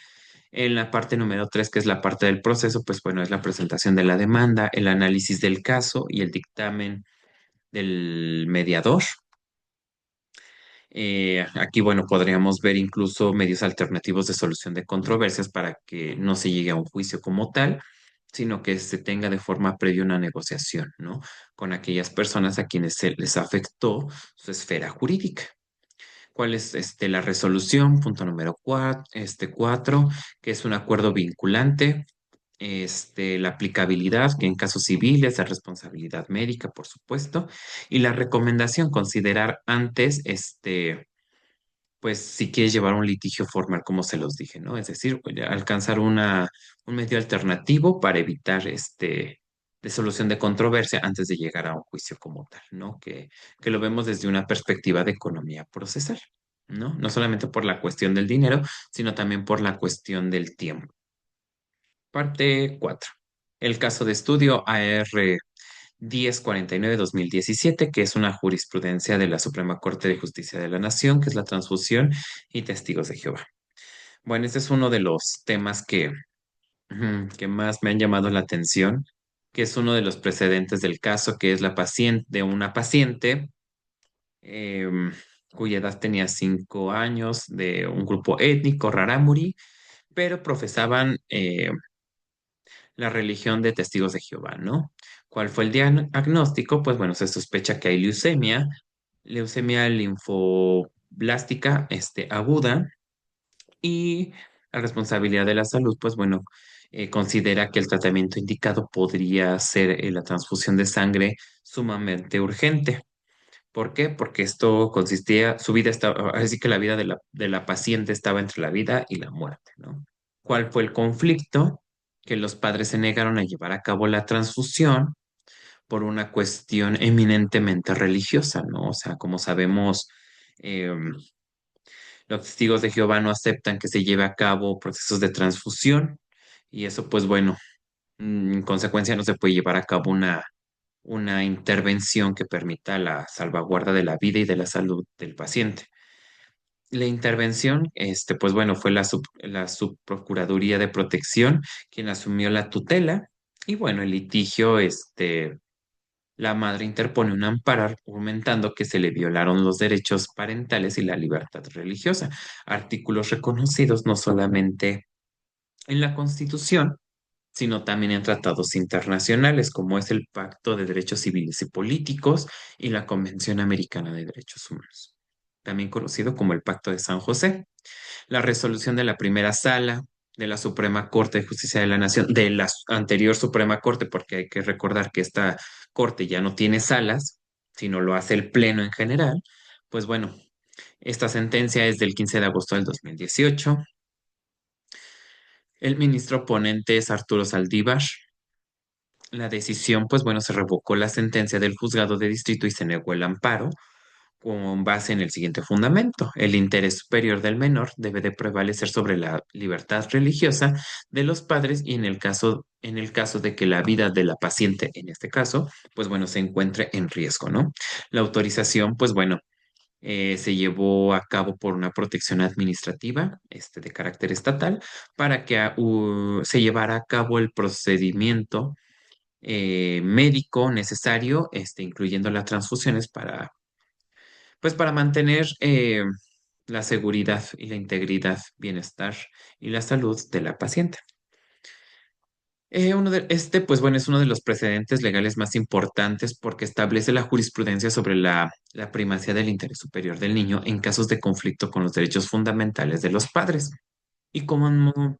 En la parte número tres, que es la parte del proceso, pues bueno, es la presentación de la demanda, el análisis del caso y el dictamen del mediador. Aquí, bueno, podríamos ver incluso medios alternativos de solución de controversias para que no se llegue a un juicio como tal, sino que se tenga de forma previa una negociación, ¿no? Con aquellas personas a quienes se les afectó su esfera jurídica. ¿Cuál es la resolución? Punto número cuatro, que es un acuerdo vinculante. la aplicabilidad, que en casos civiles, la responsabilidad médica, por supuesto, y la recomendación, considerar antes, pues si quieres llevar un litigio formal, como se los dije, ¿no? Es decir, pues, alcanzar un medio alternativo para evitar de solución de controversia antes de llegar a un juicio como tal, ¿no? Que lo vemos desde una perspectiva de economía procesal, ¿no? No solamente por la cuestión del dinero, sino también por la cuestión del tiempo. Parte 4. El caso de estudio AR 1049-2017, que es una jurisprudencia de la Suprema Corte de Justicia de la Nación, que es la transfusión y testigos de Jehová. Bueno, este es uno de los temas que más me han llamado la atención, que es uno de los precedentes del caso, que es la paciente de una paciente em, cuya edad tenía 5 años, de un grupo étnico rarámuri, pero profesaban la religión de testigos de Jehová, ¿no? ¿Cuál fue el diagnóstico? Pues bueno, se sospecha que hay leucemia linfoblástica, aguda, y la responsabilidad de la salud, pues bueno, considera que el tratamiento indicado podría ser la transfusión de sangre sumamente urgente. ¿Por qué? Porque esto consistía, su vida estaba, así que la vida de la paciente estaba entre la vida y la muerte, ¿no? ¿Cuál fue el conflicto? Que los padres se negaron a llevar a cabo la transfusión por una cuestión eminentemente religiosa, ¿no? O sea, como sabemos, em, los testigos de Jehová no aceptan que se lleve a cabo procesos de transfusión y eso, pues bueno, en consecuencia no se puede llevar a cabo una intervención que permita la salvaguarda de la vida y de la salud del paciente. La intervención, pues bueno, fue la Subprocuraduría de Protección quien asumió la tutela y bueno, el litigio, la madre interpone un amparo argumentando que se le violaron los derechos parentales y la libertad religiosa, artículos reconocidos no solamente en la Constitución, sino también en tratados internacionales, como es el Pacto de Derechos Civiles y Políticos y la Convención Americana de Derechos Humanos, también conocido como el Pacto de San José. La resolución de la primera sala de la Suprema Corte de Justicia de la Nación, de la anterior Suprema Corte, porque hay que recordar que esta corte ya no tiene salas, sino lo hace el Pleno en general, pues bueno, esta sentencia es del 15 de agosto del 2018. El ministro ponente es Arturo Saldívar. La decisión, pues bueno, se revocó la sentencia del juzgado de distrito y se negó el amparo con base en el siguiente fundamento. El interés superior del menor debe de prevalecer sobre la libertad religiosa de los padres y en el caso de que la vida de la paciente, en este caso, pues bueno, se encuentre en riesgo, ¿no? La autorización, pues bueno, se llevó a cabo por una protección administrativa, de carácter estatal, para que se llevara a cabo el procedimiento médico necesario, incluyendo las transfusiones pues para mantener la seguridad y la integridad, bienestar y la salud de la paciente. Pues bueno, es uno de los precedentes legales más importantes porque establece la jurisprudencia sobre la primacía del interés superior del niño en casos de conflicto con los derechos fundamentales de los padres. Y como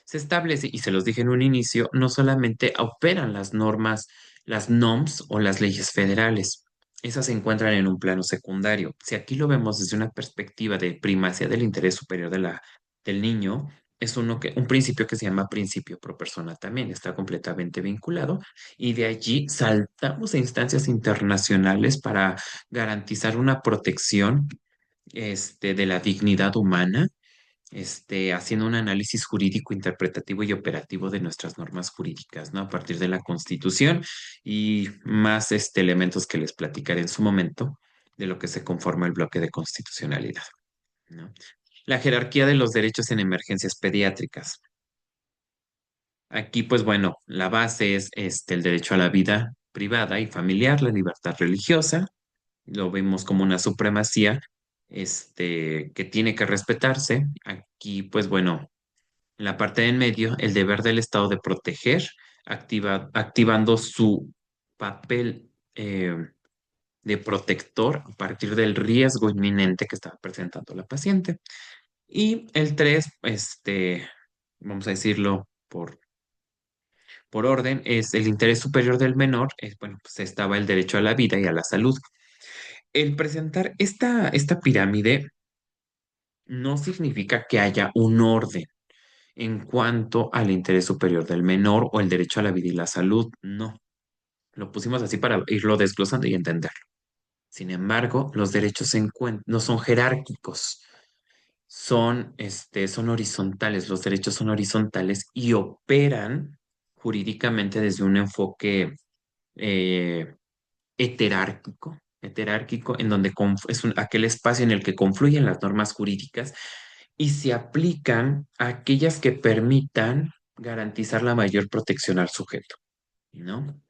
se establece, y se los dije en un inicio, no solamente operan las normas, las NOMS o las leyes federales. Esas se encuentran en un plano secundario. Si aquí lo vemos desde una perspectiva de primacía del interés superior del niño, es un principio que se llama principio pro persona también, está completamente vinculado, y de allí saltamos a instancias internacionales para garantizar una protección, de la dignidad humana, haciendo un análisis jurídico, interpretativo y operativo de nuestras normas jurídicas, ¿no? A partir de la Constitución y más, elementos que les platicaré en su momento de lo que se conforma el bloque de constitucionalidad, ¿no? La jerarquía de los derechos en emergencias pediátricas. Aquí, pues bueno, la base es, el derecho a la vida privada y familiar, la libertad religiosa, lo vemos como una supremacía, que tiene que respetarse. Aquí, pues bueno, en la parte de en medio, el deber del Estado de proteger, activando su papel de protector a partir del riesgo inminente que está presentando la paciente. Y el 3, vamos a decirlo por orden, es el interés superior del menor, bueno, pues estaba el derecho a la vida y a la salud. El presentar esta pirámide no significa que haya un orden en cuanto al interés superior del menor o el derecho a la vida y la salud. No, lo pusimos así para irlo desglosando y entenderlo. Sin embargo, los derechos no son jerárquicos, son horizontales. Los derechos son horizontales y operan jurídicamente desde un enfoque eh, heterárquico, en donde aquel espacio en el que confluyen las normas jurídicas y se aplican a aquellas que permitan garantizar la mayor protección al sujeto, ¿no?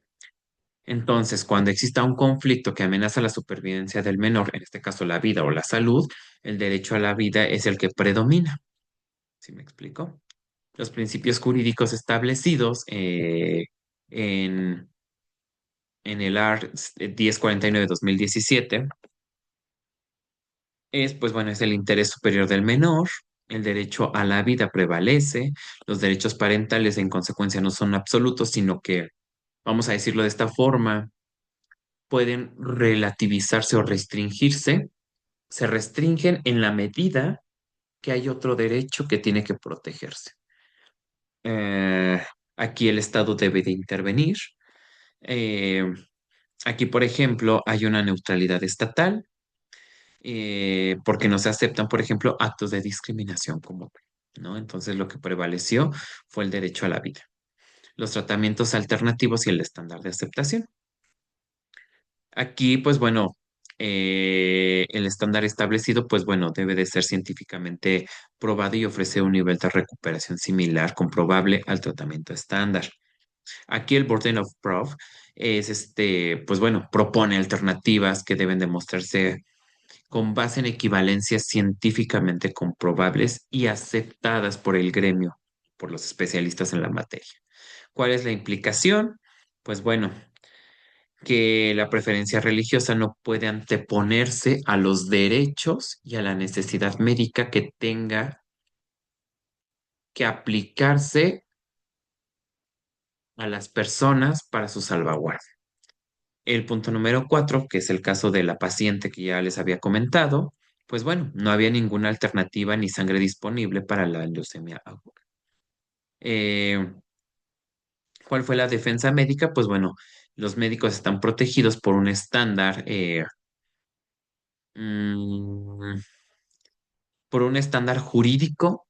Entonces, cuando exista un conflicto que amenaza la supervivencia del menor, en este caso la vida o la salud, el derecho a la vida es el que predomina. ¿Sí me explico? Los principios jurídicos establecidos en, en el AR 1049-2017 pues bueno, es el interés superior del menor, el derecho a la vida prevalece, los derechos parentales en consecuencia no son absolutos, sino que, vamos a decirlo de esta forma, pueden relativizarse o restringirse, se restringen en la medida que hay otro derecho que tiene que protegerse. Eh, Aquí el Estado debe de intervenir. Eh, Aquí, por ejemplo, hay una neutralidad estatal porque no se aceptan, por ejemplo, actos de discriminación como tal, ¿no? Entonces lo que prevaleció fue el derecho a la vida, los tratamientos alternativos y el estándar de aceptación. Aquí, pues bueno, el estándar establecido, pues bueno, debe de ser científicamente probado y ofrecer un nivel de recuperación similar, comprobable al tratamiento estándar. Aquí el Burden of Proof es pues bueno, propone alternativas que deben demostrarse con base en equivalencias científicamente comprobables y aceptadas por el gremio, por los especialistas en la materia. ¿Cuál es la implicación? Pues bueno, que la preferencia religiosa no puede anteponerse a los derechos y a la necesidad médica que tenga que aplicarse a las personas para su salvaguardia. El punto número 4, que es el caso de la paciente que ya les había comentado, pues bueno, no había ninguna alternativa ni sangre disponible para la leucemia aguda. Eh, ¿Cuál fue la defensa médica? Pues bueno, los médicos están protegidos por un estándar, mm, por un estándar jurídico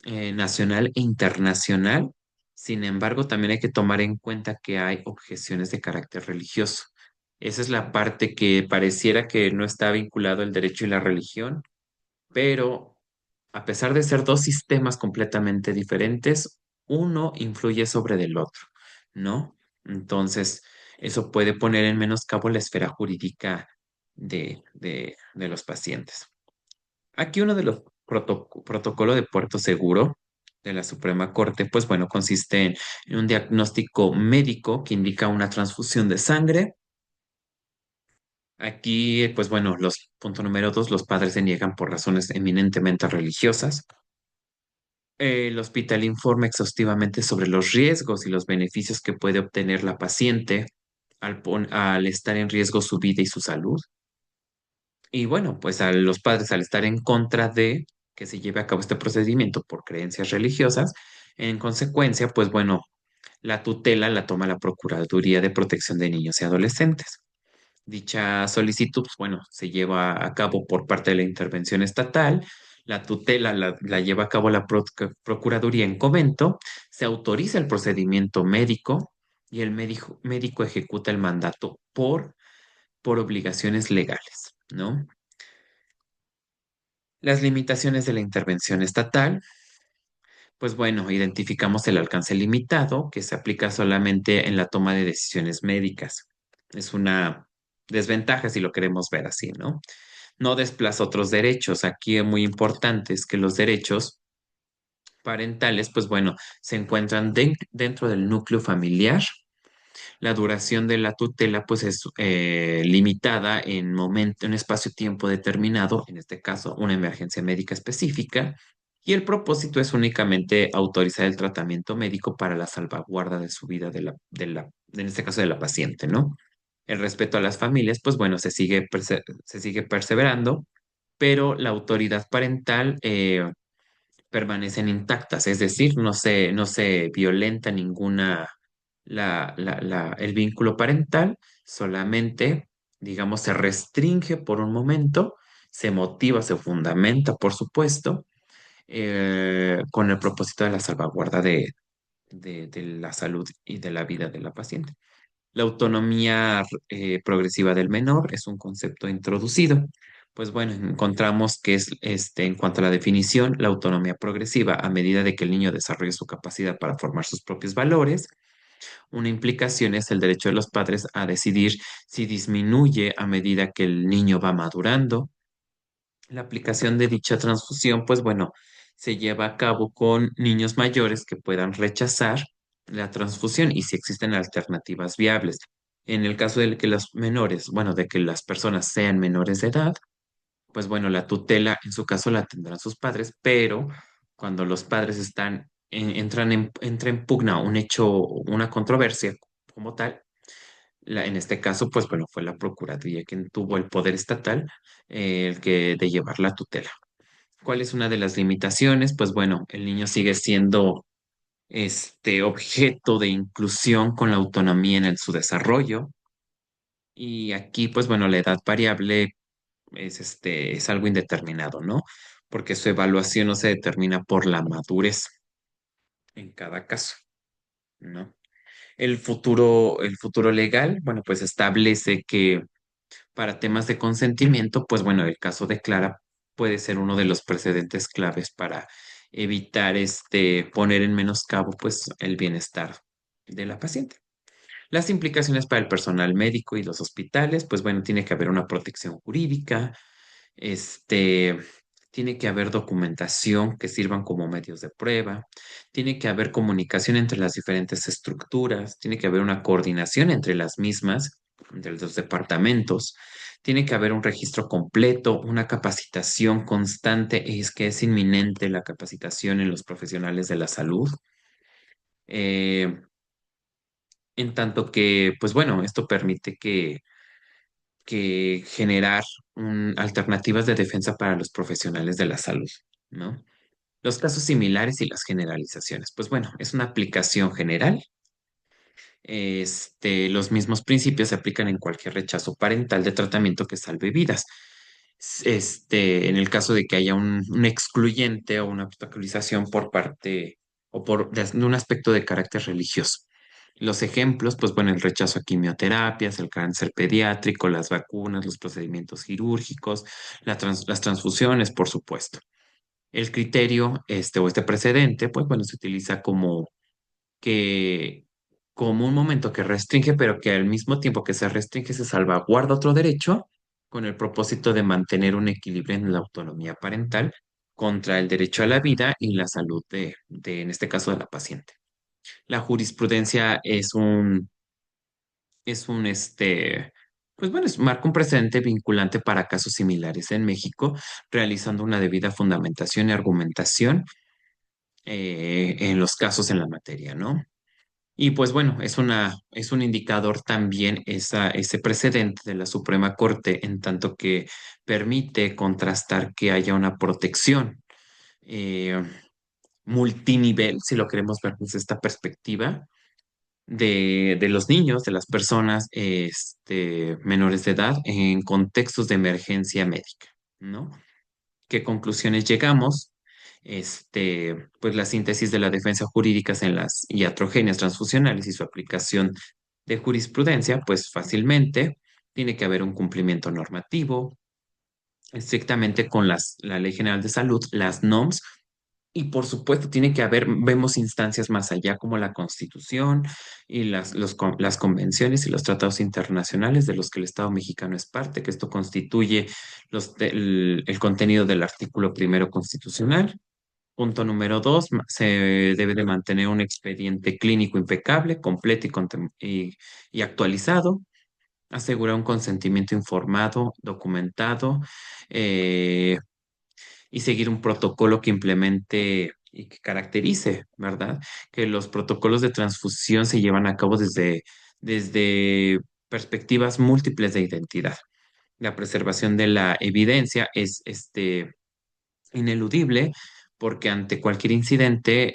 nacional e internacional. Sin embargo, también hay que tomar en cuenta que hay objeciones de carácter religioso. Esa es la parte que pareciera que no está vinculado el derecho y la religión, pero a pesar de ser dos sistemas completamente diferentes, uno influye sobre el otro, ¿no? Entonces, eso puede poner en menoscabo la esfera jurídica de los pacientes. Aquí uno de los protocolos de puerto seguro de la Suprema Corte, pues bueno, consiste en un diagnóstico médico que indica una transfusión de sangre. Aquí, pues bueno, punto número 2, los padres se niegan por razones eminentemente religiosas. El hospital informa exhaustivamente sobre los riesgos y los beneficios que puede obtener la paciente al estar en riesgo su vida y su salud. Y bueno, pues a los padres al estar en contra de que se lleve a cabo este procedimiento por creencias religiosas, en consecuencia, pues bueno, la tutela la toma la Procuraduría de Protección de Niños y Adolescentes. Dicha solicitud, pues, bueno, se lleva a cabo por parte de la intervención estatal, la tutela la lleva a cabo la Procuraduría en comento, se autoriza el procedimiento médico y el médico ejecuta el mandato por obligaciones legales, ¿no? Las limitaciones de la intervención estatal, pues bueno, identificamos el alcance limitado que se aplica solamente en la toma de decisiones médicas. Es una desventaja si lo queremos ver así, ¿no? No desplaza otros derechos. Aquí es muy importante es que los derechos parentales, pues bueno, se encuentran dentro del núcleo familiar. La duración de la tutela, pues es limitada en un espacio-tiempo determinado, en este caso, una emergencia médica específica. Y el propósito es únicamente autorizar el tratamiento médico para la salvaguarda de su vida en este caso de la paciente, ¿no? El respeto a las familias, pues bueno, se sigue perseverando, pero la autoridad parental permanecen intactas, es decir, no se violenta el vínculo parental, solamente, digamos, se restringe por un momento, se motiva, se fundamenta, por supuesto, con el propósito de la salvaguarda de la salud y de la vida de la paciente. La autonomía progresiva del menor es un concepto introducido. Pues bueno, encontramos que es en cuanto a la definición, la autonomía progresiva a medida de que el niño desarrolla su capacidad para formar sus propios valores. Una implicación es el derecho de los padres a decidir si disminuye a medida que el niño va madurando. La aplicación de dicha transfusión, pues bueno, se lleva a cabo con niños mayores que puedan rechazar la transfusión y si existen alternativas viables. En el caso de que los menores, bueno, de que las personas sean menores de edad, pues bueno, la tutela en su caso la tendrán sus padres, pero cuando los padres entra en pugna un hecho, una controversia como tal, en este caso, pues bueno, fue la Procuraduría quien tuvo el poder estatal, de llevar la tutela. ¿Cuál es una de las limitaciones? Pues bueno, el niño sigue siendo objeto de inclusión con la autonomía su desarrollo. Y aquí, pues bueno, la edad variable es algo indeterminado, ¿no? Porque su evaluación no se determina por la madurez en cada caso, ¿no? El futuro legal, bueno, pues establece que para temas de consentimiento, pues bueno, el caso de Clara puede ser uno de los precedentes claves para evitar poner en menoscabo pues el bienestar de la paciente. Las implicaciones para el personal médico y los hospitales, pues bueno, tiene que haber una protección jurídica, este, tiene que haber documentación que sirvan como medios de prueba, tiene que haber comunicación entre las diferentes estructuras, tiene que haber una coordinación entre las mismas, entre los departamentos, tiene que haber un registro completo, una capacitación constante, es que es inminente la capacitación en los profesionales de la salud. eh, en tanto que, pues bueno, esto permite que generar alternativas de defensa para los profesionales de la salud, ¿no? Los casos similares y las generalizaciones. Pues bueno, es una aplicación general. Los mismos principios se aplican en cualquier rechazo parental de tratamiento que salve vidas. En el caso de que haya un excluyente o una obstaculización por parte o de un aspecto de carácter religioso. Los ejemplos, pues bueno, el rechazo a quimioterapias, el cáncer pediátrico, las vacunas, los procedimientos quirúrgicos, las transfusiones, por supuesto. El criterio, o este precedente, pues bueno, se utiliza que, como un momento que restringe, pero que al mismo tiempo que se restringe, se salvaguarda otro derecho con el propósito de mantener un equilibrio en la autonomía parental contra el derecho a la vida y la salud en este caso, de la paciente. La jurisprudencia pues bueno, marca un precedente vinculante para casos similares en México, realizando una debida fundamentación y argumentación en los casos en la materia, ¿no? Y pues bueno, es un indicador también ese precedente de la Suprema Corte, en tanto que permite contrastar que haya una protección eh, multinivel, si lo queremos ver desde esta perspectiva de los niños, de las personas menores de edad en contextos de emergencia médica, ¿no? ¿Qué conclusiones llegamos? Pues la síntesis de la defensa jurídica en las iatrogenias transfusionales y su aplicación de jurisprudencia, pues fácilmente tiene que haber un cumplimiento normativo, estrictamente con la Ley General de Salud, las NOMS, y por supuesto, tiene que haber, vemos instancias más allá como la Constitución y las convenciones y los tratados internacionales de los que el Estado mexicano es parte, que esto constituye el contenido del artículo primero constitucional. Punto número dos, se debe de mantener un expediente clínico impecable, completo y actualizado. Asegurar un consentimiento informado, documentado, eh, y seguir un protocolo que implemente y que caracterice, ¿verdad? Que los protocolos de transfusión se llevan a cabo desde perspectivas múltiples de identidad. La preservación de la evidencia es ineludible porque ante cualquier incidente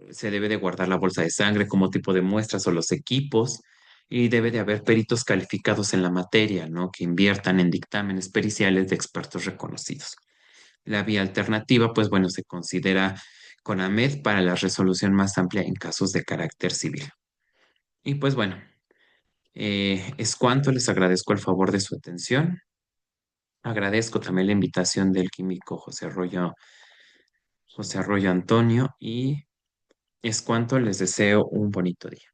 se debe de guardar la bolsa de sangre como tipo de muestras o los equipos y debe de haber peritos calificados en la materia, ¿no? Que inviertan en dictámenes periciales de expertos reconocidos. La vía alternativa, pues bueno, se considera CONAMED para la resolución más amplia en casos de carácter civil. Y pues bueno, es cuanto, les agradezco el favor de su atención. Agradezco también la invitación del químico José Arroyo Antonio y es cuanto, les deseo un bonito día.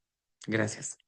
Gracias.